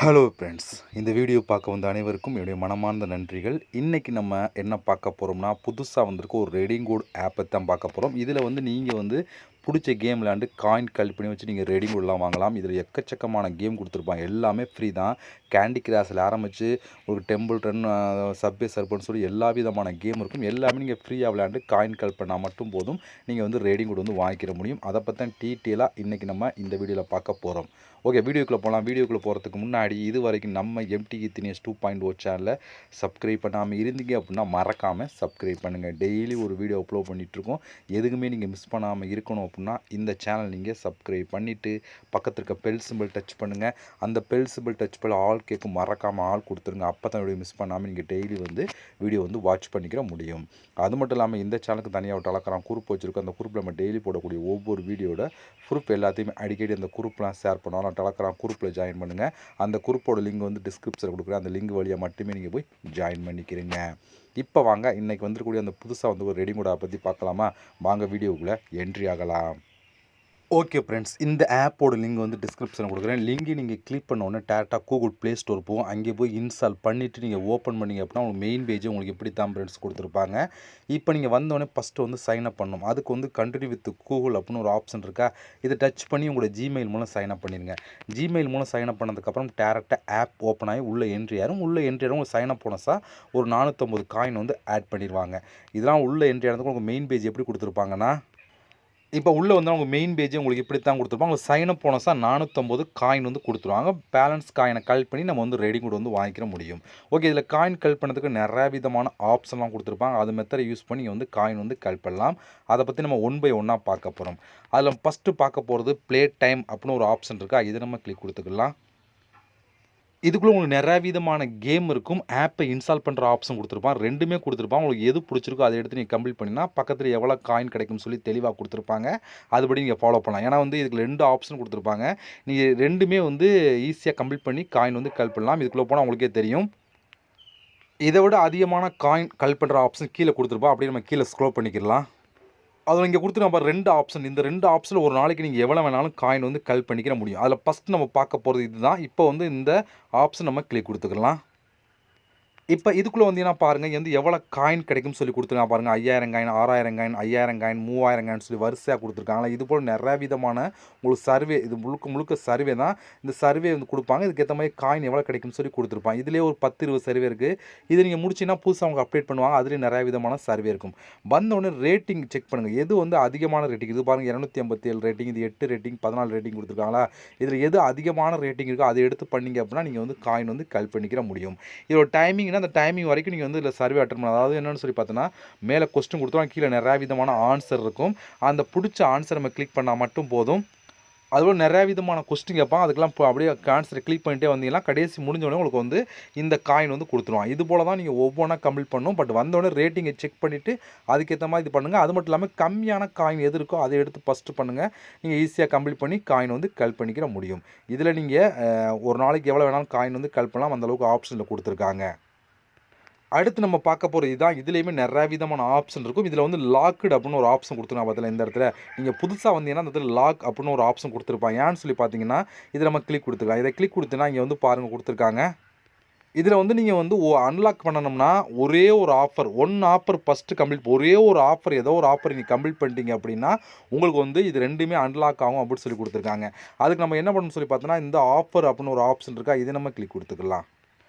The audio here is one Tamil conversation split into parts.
ஹலோ ஃப்ரெண்ட்ஸ், இந்த வீடியோ பார்க்க வந்த அனைவருக்கும் என்னுடைய மனமார்ந்த நன்றிகள். இன்றைக்கி நம்ம என்ன பார்க்க போகிறோம்னா, புதுசாக வந்திருக்க ஒரு ரெடீம் கோட் ஆப்பை தான் பார்க்க போகிறோம். இதில் நீங்கள் பிடிச்ச கேம் விளையாண்டு காயின் கலெக்ட் பண்ணி வச்சு நீங்கள் ரெடீம் கோட்லாம் வாங்கலாம். இதில் எக்கச்சக்கமான கேம் கொடுத்துருப்பாங்க. எல்லாமே ஃப்ரீ தான். கேண்டி கிராஸில் ஆரம்பித்து ஒரு டெம்பிள் ரன், சப்வே சர்ஃபர்னு சொல்லி எல்லா விதமான கேம் இருக்கும். எல்லாமே நீங்கள் ஃப்ரீயாக விளையாண்டு காயின் கலெக்ட் பண்ணால் மட்டும் போதும். நீங்கள் ரெடீம் கோட் வாங்கிக்கிற முடியும். அதை பற்றி தான் டீட்டெயிலாக இன்றைக்கி நம்ம இந்த வீடியோவில் பார்க்க போகிறோம். ஓகே, வீடியோக்குள்ளே போகலாம். வீடியோக்குள்ளே போகிறதுக்கு முன்னாடி இது வரைக்கும் நம்ம எம்டிகி தினேஷ் 2.0 சேனலை சப்ஸ்கிரைப் பண்ணாமல் இருந்தீங்க அப்படின்னா மறக்காமல் சப்ஸ்கிரைப் பண்ணுங்கள். டெய்லி ஒரு வீடியோ அப்லோட் பண்ணிகிட்ருக்கோம். எதுக்குமே நீங்கள் மிஸ் பண்ணாமல் இருக்கணும் அப்படின்னா இந்த சேனல் நீங்கள் சப்ஸ்கிரைப் பண்ணிவிட்டு பக்கத்தில் இருக்க பெல் சிம்பிள் டச் பண்ணுங்கள். அந்த பெல் சிம்பிள் டச் பண்ண ஆல் கேட்கும் மறக்காமல் ஆள் கொடுத்துருங்க. அப்போ தான் வீடியோ மிஸ் பண்ணாமல் நீங்கள் டெய்லி வீடியோ வாட்ச் பண்ணிக்கிற முடியும். அது மட்டும் இல்லாமல் இந்த சேனலுக்கு தனியாக ஒரு டெலகிராம் குரூப் வச்சுருக்கோம். அந்த குரூப்பில் நம்ம டெய்லி போடக்கூடிய ஒவ்வொரு வீடியோட ப்ரூஃப் எல்லாத்தையுமே அடிக்கடி அந்த குரூப்லாம் ஷேர் பண்ணுவோம். டெலகிராம் குரூப்பில் ஜாயின் பண்ணுங்கள். அந்த குரூப்போட லிங்க் டிஸ்கிரிப்ஷனில் கொடுக்குறேன். அந்த லிங்க் வழியாக மட்டுமே நீங்கள் போய் ஜாயின் பண்ணிக்கிறீங்க. இப்போ வாங்க இன்றைக்கி வந்துருக்கூடிய அந்த புதுசாக ஒரு ரெடீம் கோடை பற்றி பார்க்கலாமா? வாங்க வீடியோக்குள்ளே என்ட்ரி ஆகலாம். ஓகே ஃப்ரெண்ட்ஸ், இந்த ஆப்போட லிங்க் டிஸ்கிரிப்ஷனில் கொடுக்குறேன். லிங்கு நீங்கள் கிளிக் பண்ண உடனே டேரெக்டாக கூகுள் ப்ளே ஸ்டோர் போகும். அங்கே போய் இன்ஸ்டால் பண்ணிவிட்டு நீங்கள் ஓப்பன் பண்ணிங்க அப்படின்னா உங்களுக்கு மெயின் பேஜ் உங்களுக்கு இப்படி தான் ஃப்ரெண்ட்ஸ் கொடுத்துருப்பாங்க. இப்போ நீங்கள் வந்தோடனே ஃபஸ்ட்டு சைன் அப் பண்ணணும். அதுக்கு கண்டினியூ வித் கூகுள் அப்படின்னு ஒரு ஆப்ஷன் இருக்கா, இதை டச் பண்ணி உங்களோட ஜிமெயில் மூலம் சைன் அப் பண்ணிடுங்க. ஜிமெயில் மூலம் சைன் அப் பண்ணதுக்கப்புறம் டேரெக்டாக ஆப் ஓப்பன் ஆகி உள்ளே என்ட்ரி ஆகும். உள்ளே என்ட்ரி ஆகும் உங்களுக்கு சைன் அப் போனஸாக ஒரு 450 காயின் ஆட் பண்ணிடுவாங்க. இதெல்லாம் உள்ளே என்ட்ரி ஆனதுக்கு உங்களுக்கு மெயின் பேஜ் எப்படி கொடுத்துருப்பாங்கன்னா, இப்போ உள்ளே அவங்க மெயின் பேஜே உங்களுக்கு இப்படி தான் கொடுத்துருப்பாங்க. உங்களுக்கு சைன் அப் போனஸாக 450 காயின் கொடுத்துருவாங்க. பேலன்ஸ் காயினை கலெக்ட் பண்ணி நம்ம ரெடீம் கோட் வாங்கிக்கிற முடியும். ஓகே, இதில் காயின் கலெக்ட் பண்ணுறதுக்கு நிறைய விதமான ஆப்ஷன்லாம் கொடுத்துருப்பாங்க. அது மெத்தடை யூஸ் பண்ணி காயின் கலெக்ட் பண்ணலாம். அதை பற்றி நம்ம ஒன் பை ஒன்னாக பார்க்க போகிறோம். அதில் ஃபஸ்ட்டு பார்க்க போகிறது ப்ளே டைம் அப்படின்னு ஒரு ஆப்ஷன் இருக்கா, இதை நம்ம கிளிக் கொடுத்துக்கலாம். இதுக்குள்ளே உங்களுக்கு நிறைய விதமான கேம் இருக்கும். ஆப்பை இன்ஸ்டால் பண்ணுற ஆப்ஷன் கொடுத்துருப்பான். ரெண்டுமே கொடுத்துருப்பான். உங்களுக்கு எது பிடிச்சிருக்கோ அதை எடுத்து நீங்கள் கம்ப்ளீட் பண்ணினா பக்கத்தில் எவ்வளோ காயின் கிடைக்கும்னு சொல்லி தெளிவாக கொடுத்துருப்பாங்க. அதுபடி நீங்கள் ஃபாலோ பண்ணலாம். ஏன்னா இதுக்கு 2 ஆப்ஷன் கொடுத்துருப்பாங்க. நீங்கள் ரெண்டுமே ஈஸியாக கம்ப்ளீட் பண்ணி காயின் கலெக்ட் பண்ணலாம். இதுக்குள்ளே போனால் உங்களுக்கே தெரியும். இதை விட அதிகமான காயின் கலெக்ட் பண்ணுற ஆப்ஷன் கீழே கொடுத்துருப்போம். அப்படியே நம்ம கீழே ஸ்க்ரோல் பண்ணிக்கலாம். அதில் இங்கே கொடுத்துருக்க 2 ஆப்ஷன். இந்த 2 ஆப்ஷனில் ஒரு நாளைக்கு நீங்கள் எவ்வளோ வேணாலும் காயின் கலெக்ட் பண்ணிக்கிற முடியும். அதில் ஃபஸ்ட் நம்ம பார்க்க போகிறது இதுதான். இப்போ இந்த ஆப்ஷன் நம்ம கிளிக் கொடுத்துக்கலாம். இப்போ இதுக்குள்ளே வந்தீங்கன்னா பாருங்கள் எவ்வளோ காயின் கிடைக்கும்னு சொல்லி கொடுத்துருக்காங்க பாருங்கள். 5000 காயின், 6000 காயின், 5000 காயின், 3000 காயின் சொல்லி வரிசையாக கொடுத்துருக்காங்களா. இது போல் நிறைய விதமான உங்களுக்கு சர்வே, இது முழுக்க சர்வே தான். இந்த சர்வே கொடுப்பாங்க. இதுக்கேற்ற மாதிரி காயின் எவ்வளோ கிடைக்கும்னு சொல்லி கொடுத்துருப்பாங்க. இதிலே ஒரு 10-20 சர்வே இருக்குது. இது நீங்கள் முடிச்சிங்கன்னா புதுசாக அவங்க அப்டேட் பண்ணுவாங்க. அதுலேயும் நிறைய விதமான சர்வே இருக்கும். வந்தோடனே ரேட்டிங் செக் பண்ணுங்கள். எது அதிகமான ரேட்டிங், இது பாருங்கள் 257 ரேட்டிங், இது 8 ரேட்டிங், 14 ரேட்டிங் கொடுத்துருக்காங்களா. இதில் எது அதிகமான ரேட்டிங் இருக்கோ அதை எடுத்து பண்ணிங்க அப்படின்னா நீங்கள் காயின் கலெக்ட் பண்ணிக்கிற முடியும். இதோட டைமிங்னா அந்த டைமிங் வரைக்கும் நீங்கள் இதில் சர்வே அட்டன் பண்ணலாம். அதாவது என்னென்னு சொல்லி பார்த்தோன்னா, மேலே கொஸ்டின் கொடுத்துருவாங்க, கீழே நிறையா விதமான ஆன்சர் இருக்கும். அந்த பிடிச்ச ஆன்சர் நம்ம கிளிக் பண்ணால் மட்டும் போதும். அதுபோல் நிறையா விதமான கொஸ்டின் கேட்பாங்க. அதுக்கெல்லாம் அப்படியே ஆன்சரை கிளிக் பண்ணிட்டே வந்தீங்கன்னா கடைசி முடிஞ்சோடனே உங்களுக்கு இந்த காயின் கொடுத்துருவாங்க. இது போல் தான் நீங்கள் ஒவ்வொன்றா கம்ப்ளீட் பண்ணணும். பட் வந்தோடனே ரேட்டிங்கை செக் பண்ணிவிட்டு அதுக்கேற்ற மாதிரி இது பண்ணுங்கள். அது மட்டும் இல்லாமல் கம்மியான காயின் எது இருக்கோ அதை எடுத்து ஃபஸ்ட்டு பண்ணுங்கள். நீங்கள் ஈஸியாக கம்ப்ளீட் பண்ணி காயின் கலெக்ட் பண்ணிக்கிற முடியும். இதில் நீங்கள் ஒரு நாளைக்கு எவ்வளோ வேணாலும் காயின் கலெக்ட் பண்ணலாம். அந்தளவுக்கு ஆப்ஷனில் கொடுத்துருக்காங்க. அடுத்து நம்ம பார்க்க போகிறது இதுதான். இதுலேயுமே நிறைய விதமான ஆப்ஷன் இருக்கும். இதில் லாக்டு அப்படின்னு ஒரு ஆப்ஷன் கொடுத்துருக்காங்க. பார்த்தீங்களா, இந்த இடத்துல நீங்கள் புதுசாக வந்தீங்கன்னா அந்த இடத்துல லாக் அப்படின்னு ஒரு ஆப்ஷன் கொடுத்துருப்பாங்க. ஏன்னு சொல்லி பார்த்தீங்கன்னா, இதை நம்ம கிளிக் கொடுத்துக்கலாம். இதை கிளிக் கொடுத்தீங்கன்னா இங்கே பாருங்கள் கொடுத்துருக்காங்க. இதில் நீங்கள் அன்லாக் பண்ணணும்னா ஒரே ஒரு ஆஃபர், ஆஃபர் ஃபஸ்ட்டு கம்ப்ளீட், ஒரே ஒரு ஆஃபர், ஏதோ ஒரு ஆஃபர் நீங்கள் கம்ப்ளீட் பண்ணிட்டீங்க அப்படின்னா உங்களுக்கு இது ரெண்டுமே அன்லாக் ஆகும் அப்படின்னு சொல்லி கொடுத்துருக்காங்க. அதுக்கு நம்ம என்ன பண்ணணும்னு சொல்லி பார்த்தோன்னா, இந்த ஆஃபர் அப்படின்னு ஒரு ஆப்ஷன் இருக்கா, இதை நம்ம கிளிக் கொடுத்துக்கலாம்.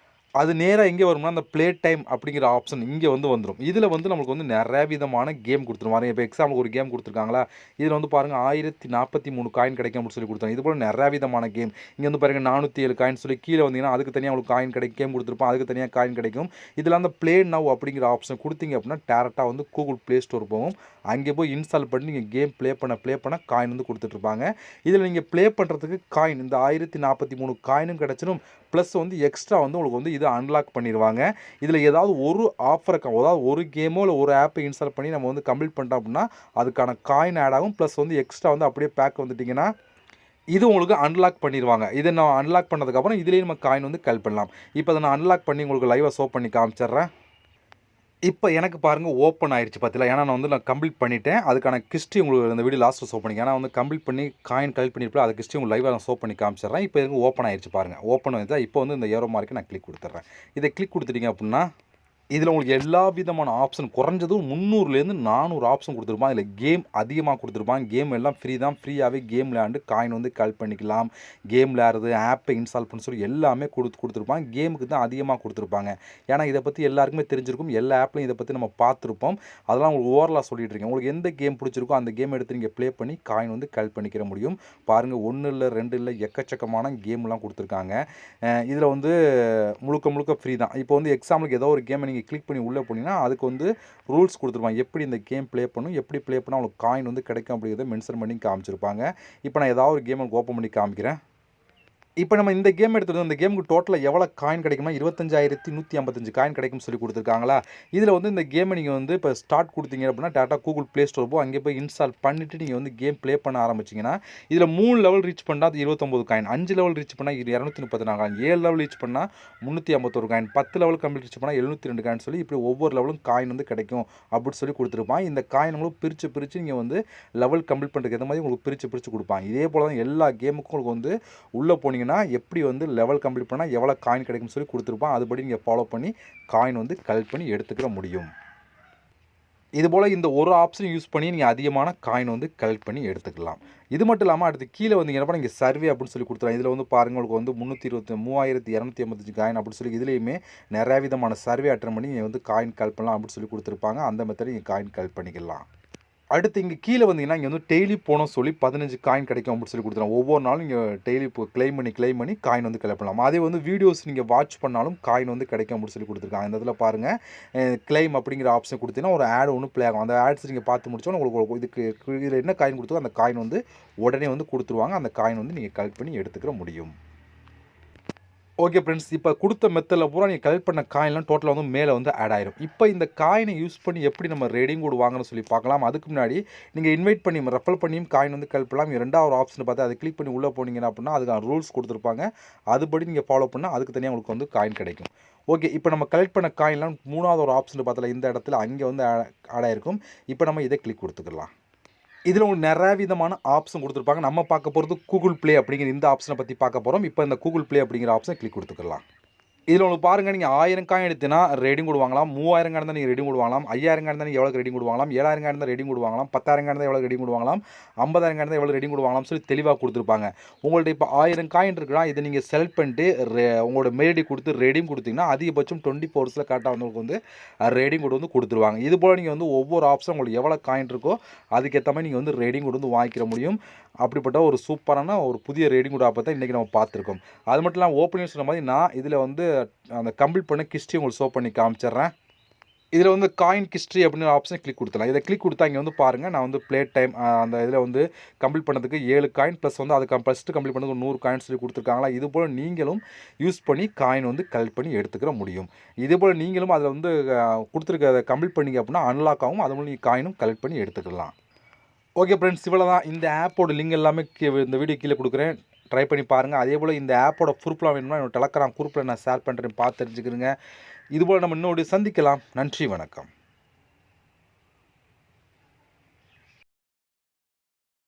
அது நேராக எங்கே வரும்னா அந்த ப்ளே டைம் அப்படிங்கிற ஆப்ஷன் இங்கே வந்துடும். இதில் நமக்கு நிறைய விதமான கேம் கொடுத்துருவாங்க. இப்போ எக்ஸாம்பிள் ஒரு கேம் கொடுத்துருக்காங்களா, இதில் பாருங்கள் 1043 காயின் கிடைக்கும் அப்படின்னு சொல்லி கொடுத்தாங்க. இது போல் நிறைய விதமான கேம். இங்கே பாருங்கள் 407 காயின் சொல்லி கீழே வந்தீங்கன்னா அதுக்கு தனியாக உங்களுக்கு காயின் கிடைக்கும். கேம் கொடுத்துருப்போம், அதுக்கு தனியாக காயின் கிடைக்கும். இதில் அந்த ப்ளே நவ் அப்படிங்கிற ஆப்ஷன் கொடுத்தீங்க அப்படின்னா டேரெக்டாக கூகுள் ப்ளே ஸ்டோர் போகும். அங்கே போய் இன்ஸ்டால் பண்ணி நீங்கள் கேம் ப்ளே பண்ண காயின் கொடுத்துட்ருப்பாங்க. இதில் நீங்கள் ப்ளே பண்ணுறதுக்கு காயின் இந்த 1043 காயினும் கிடச்சிடும். ப்ளஸ் எக்ஸ்ட்ரா உங்களுக்கு இதை அன்லாக் பண்ணிடுவாங்க. இதில் ஏதாவது ஒரு ஆஃபரை, அதாவது ஒரு கேமோ இல்லை ஒரு ஆப்பை இன்ஸ்டால் பண்ணி நம்ம கம்ப்ளீட் பண்ணிட்டோம் அப்படின்னா அதுக்கான காயின் ஆட் ஆகும். ப்ளஸ் எக்ஸ்ட்ரா அப்படியே பேக் வந்துட்டிங்கன்னா இது உங்களுக்கு அன்லாக் பண்ணிடுவாங்க. இதை நான் அன்லாக் பண்ணதுக்கப்புறம் இதுலேயே நம்ம காயின் கலெக்ட் பண்ணலாம். இப்போ அதை நான் அன்லாக் பண்ணி உங்களுக்கு லைவாக ஷோ பண்ணி காமிச்சிட்றேன். இப்போ எனக்கு பாருங்கள் ஓப்பன் ஆயிடுச்சு பார்த்தீங்களா. ஏன்னா நான் கம்ப்ளீட் பண்ணிட்டேன். அதுக்கான ஹிஸ்ட்ரி உங்களுக்கு இந்த வீடியோ லாஸ்ட்டில் ஷோ பண்ணிக்கிறேன். ஏன்னா கம்ப்ளீட் பண்ணி காயின் கலெக்ட் பண்ணியிருப்பேன். அது ஹிஸ்ட்ரி உங்களுக்கு லைவாக நான் ஷோ பண்ணி காமிச்சிடுறேன். இப்போ எனக்கு ஓப்பன் ஆயிடுச்சு பாருங்கள். ஓப்பன் ஆயிடுச்சா. இப்போ வந்து இந்த ஏரோ மார்க்கை நான் கிளிக் கொடுத்துட்றேன். இதை கிளிக் கொடுத்துட்டீங்க அப்படின்னா இதில் உங்களுக்கு எல்லா விதமான ஆப்ஷன் குறைஞ்சதும் 300லேருந்து 400 ஆப்ஷன் கொடுத்துருப்பான். இதில் கேம் அதிகமாக கொடுத்துருப்பான். கேம் எல்லாம் ஃப்ரீ தான். ஃப்ரீயாகவே கேம் விளையாண்டு காயின் வந்து கலெக்ட் பண்ணிக்கலாம். கேம் விளையாடுறது, ஆப்பை இன்ஸ்டால் பண்ண சொல்லி எல்லாமே கொடுத்துருப்பாங்க. கேமுக்கு தான் அதிகமாக கொடுத்துருப்பாங்க. ஏன்னா இதை பற்றி எல்லாருக்குமே தெரிஞ்சிருக்கும். எல்லா ஆப்லையும் இதை பற்றி நம்ம பார்த்துருப்போம். அதெல்லாம் உங்களுக்கு ஓவரலாக சொல்லிட்டு இருக்கேன். உங்களுக்கு எந்த கேம் பிடிச்சிருக்கோ அந்த கேம் எடுத்து நீங்கள் ப்ளே பண்ணி காயின் வந்து கலெக்ட் பண்ணிக்கிற முடியும். பாருங்கள், 1 இல்லை 2 இல்லை எக்கச்சக்கமான கேம்லாம் கொடுத்துருக்காங்க. இதில் வந்து முழுக்க ஃப்ரீ தான். இப்போ வந்து எக்ஸாம்பிளுக்கு ஏதோ ஒரு கேமை நீங்கள் கிளிக் பண்ணி உள்ளே போனீங்கன்னா அதுக்கு வந்து ரூல்ஸ் கொடுத்துருப்பாங்க. எப்படி இந்த கேம் ப்ளே பண்ணணும், எப்படி ப்ளே பண்ணால் உங்களுக்கு காயின் வந்து கிடைக்கும் அப்படிங்கிறத மென்ஷன் பண்ணி காமிச்சிருப்பாங்க. இப்போ நான் ஏதாவது ஒரு கேமை ஓப்பன் பண்ணி காமிக்கிறேன். இப்போ நம்ம இந்த கேம் எடுத்துகிட்டு இந்த கேமுக்கு டோட்டலாக எவ்வளோ காயின் கிடைக்குமா 25,155 காயின் கிடைக்கும்னு சொல்லி கொடுத்துருக்காங்களா. இதில் வந்து இந்த கேமை நீங்கள் வந்து இப்போ ஸ்டார்ட் கொடுத்தீங்க அப்படின்னா டேட்டா கூகுள் ப்ளே ஸ்டோர் போ அங்கே போய் இன்ஸ்டால் பண்ணிவிட்டு நீங்கள் வந்து கேம் ப்ளே பண்ண ஆரம்பிச்சிங்கன்னா இதில் 3 லெவல் ரீச் பண்ணால் அது 29 காயின், 5 லெவல் ரீச் பண்ணால் 234 காயின், 7 லெவல் ரீச் பண்ணால் 351 காயின், 10 லெவல் கம்ப்ளீட் ரீச் பண்ணால் 702 காயின் சொல்லி இப்படி ஒவ்வொரு லெவலும் காயின் வந்து கிடைக்கும் அப்படின்னு சொல்லி கொடுத்துருப்பான். இந்த காயின்களும் பிரித்து நீங்கள் வந்து லெவல் கம்ப்ளீட் பண்ணுறதுக்கு ஏற்ற மாதிரி உங்களுக்கு பிரித்து கொடுப்பாங்க. இதே போல் தான் எல்லா கேமுக்கும் உங்களுக்கு வந்து உள்ளே போனீங்கன்னா எப்படி வந்து லெவல் கம்ப்ளீட் பண்ணால் எவ்வளோ காயின் கிடைக்கும்னு சொல்லி கொடுத்துருப்பான். அதுபடி நீங்கள் ஃபாலோ பண்ணி காயின் வந்து கலெக்ட் பண்ணி எடுத்துக்கிற முடியும். இதுபோல் இந்த ஒரு ஆப்ஷன் யூஸ் பண்ணி நீங்கள் அதிகமான காயின் வந்து கலெக்ட் பண்ணி எடுத்துக்கலாம். இது மட்டும் இல்லாமல் அடுத்து கீழே வந்தீங்கன்னா இங்கே சர்வே அப்படின்னு சொல்லி கொடுத்துருவாங்க. இதில் வந்து பாருங்கள், உங்களுக்கு வந்து 323,285 காயின் அப்படின்னு சொல்லி இதுலேயுமே நிறைய விதமான சர்வே அட்டன் பண்ணி நீங்கள் வந்து காயின் கலெக்ட் பண்ணலாம் அப்படின்னு சொல்லி கொடுத்துருப்பாங்க. அந்த மெத்தட் நீங்கள் காயின் கலெக்ட் பண்ணிக்கலாம். அடுத்து இங்கே கீழே வந்தீங்கன்னா இங்கே வந்து டெய்லி போனோம் சொல்லி 15 காயின் கிடைக்கும் அப்படின்னு சொல்லி கொடுத்துருவோம். ஒவ்வொரு நாளும் நீங்கள் டெய்லி இப்போ கிளைம் பண்ணி காயின் வந்து கலெக்ட் பண்ணலாம். அதே வந்து வீடியோஸ் நீங்கள் வாட்ச் பண்ணாலும் காயின் வந்து கிடைக்கும் அப்படின்னு சொல்லி கொடுத்துருக்காங்க. இந்த இதில் பாருங்கள், கிளைம் அப்படிங்கிற ஆப்ஷன் கொடுத்தீங்கன்னா ஒரு ஆட் ஒன்று ப்ளே ஆகும். அந்த ஆட்ஸ் நீங்கள் பார்த்து முடிச்சோன்னா உங்களுக்கு இதுக்கு இதில் என்ன காயின் கொடுத்தோ அந்த காயின் வந்து உடனே வந்து கொடுத்துருவாங்க. அந்த காயின் வந்து நீங்கள் கலெக்ட் பண்ணி எடுத்துக்கிற முடியும். ஓகே ஃப்ரெண்ட்ஸ், இப்போ கொடுத்த மெத்தடில் பூரா நீங்கள் கலெக்ட் பண்ண காயின்லாம் டோட்டலாக வந்து மேலே வந்து ஆட் ஆயிரும். இப்போ இந்த காயினை யூஸ் பண்ணி எப்படி நம்ம ரெடீம் கோட் வாங்கணும்னு சொல்லி பார்க்கலாம். அதுக்கு முன்னாடி நீங்கள் இன்வைட் பண்ணி ரெஃபர் பண்ணியும் காயின் வந்து கலெக்ட் பண்ணலாம். ரெண்டாவது ஆப்ஷன் பார்த்து அதை கிளிக் பண்ணி உள்ளே போனீங்கன்னா அப்படின்னா அதுக்கான ரூல்ஸ் கொடுத்துருப்பாங்க. அதுபடி நீங்கள் ஃபாலோ பண்ணால் அதுக்கு தனியாக உங்களுக்கு வந்து காயின் கிடைக்கும். ஓகே, இப்போ நம்ம கலெக்ட் பண்ண காயின்லாம் மூணாவது ஒரு ஆப்ஷன் பார்த்தல இந்த இடத்துல அங்கே வந்து ஆட் ஆயிருக்கும். இப்போ நம்ம இதை கிளிக் கொடுத்துக்கலாம். இதில் உங்களுக்கு நிறைய விதமான ஆப்ஷன் கொடுத்துருப்பாங்க. நம்ம பார்க்க போகிறது கூகுள் ப்ளே அப்படிங்கிற இந்த ஆப்ஷனை பற்றி பார்க்க போகிறோம். இப்போ இந்த கூகுள் ப்ளே அப்படிங்கிற ஆப்ஷனை கிளிக் கொடுத்துக்கலாம். இதில் உங்களுக்கு பாருங்கள், நீங்கள் 1000 காயின் எடுத்தீங்கன்னா ரெடீம் கோட் வாங்கலாம். 3000 காயின் தான் நீங்கள் ரெடீம் கோட் வாங்கலாம். 5000 காயின் தான் எவ்வளோ ரெடீம் கோட் வாங்கலாம். 7000 காயின் தான் ரெடீம் கோட் வாங்கலாம். 10000 காயின் தான் எவ்வளோ ரெடீம் கோட் வாங்கலாம். 50000 காயின் தான் எவ்வளோ ரெடீம் கோட் வாங்கலாம் சொல்லி தெளிவாக கொடுத்துருப்பாங்க. உங்கள்ட்ட இப்போ 1000 காயின் இருக்குன்னா இதை நீங்கள் செலக்ட் பண்ணிட்டு உங்களோட மெயில் ஐடி கொடுத்து ரெடீம் கொடுத்தீங்கன்னா அதிகபட்சம் 24 ஹவர்ஸில் கரெக்டாக வந்து உங்களுக்கு வந்து ரெடீம் கோட் வந்து கொடுத்துருவாங்க. இது போல் நீங்கள் வந்து ஒவ்வொரு ஆப்ஷன் உங்களுக்கு எவ்வளோ காயின் இருக்கோ அதுக்கேற்ற மாதிரி நீங்கள் வந்து ரெடீம் கோட் வந்து வாங்கிக்கிற முடியும். அப்படிப்பட்ட ஒரு சூப்பரான ஒரு புதிய ரெடீம் கோட் ஆப்பை தான் இன்றைக்கி நம்ம பார்த்துருக்கோம். அது மட்டும் இல்லாமல் ஓப்பனிங் சொன்ன மாதிரி நான் இதில் வந்து அந்த கம்ப்ளீட் பண்ண ஹிஸ்ட்ரி உங்களுக்கு ஷோ பண்ணி காமிச்சிட்றேன். இதில் வந்து காயின் ஹிஸ்ட்ரி அப்படின்னு ஆப்ஷன் கிளிக் கொடுத்துலாம். இதை கிளிக் கொடுத்தா இங்கே வந்து பாருங்கள், நான் வந்து ப்ளே டைம் அந்த இதில் வந்து கம்ப்ளீட் பண்ணதுக்கு 7 காயின் ப்ளஸ் வந்து அதுக்கு ஃபஸ்ட்டு கம்ப்ளீட் பண்ணதுக்கு 100 காயின் சொல்லி கொடுத்துருக்காங்களா. இதுபோல் நீங்களும் யூஸ் பண்ணி காயின் வந்து கலெக்ட் பண்ணி எடுத்துக்கிற முடியும். இதுபோல் நீங்களும் அதில் வந்து கொடுத்துருக்க கம்ப்ளீட் பண்ணிங்க அப்படின்னா அன்லாக் ஆகும். அது மூலம் நீங்கள் காயினும் கலெக்ட் பண்ணி எடுத்துக்கலாம். ஓகே ஃப்ரெண்ட்ஸ், இவ்வளோ தான். இந்த ஆப்போட லிங்க் எல்லாமே இந்த வீடியோ கீழே கொடுக்குறேன், ட்ரை பண்ணி பாருங்கள். அதே போல் இந்த ஆப்போட ப்ரூஃப்லாம் வேணும்னா என்னோட டெலகிராம் குரூப்பில் நான் ஷேர் பண்ணுறேன், பார்த்து தெரிஞ்சுக்கிறேங்க. இதுபோல் நம்ம இன்னொரு சந்திக்கலாம். நன்றி, வணக்கம்.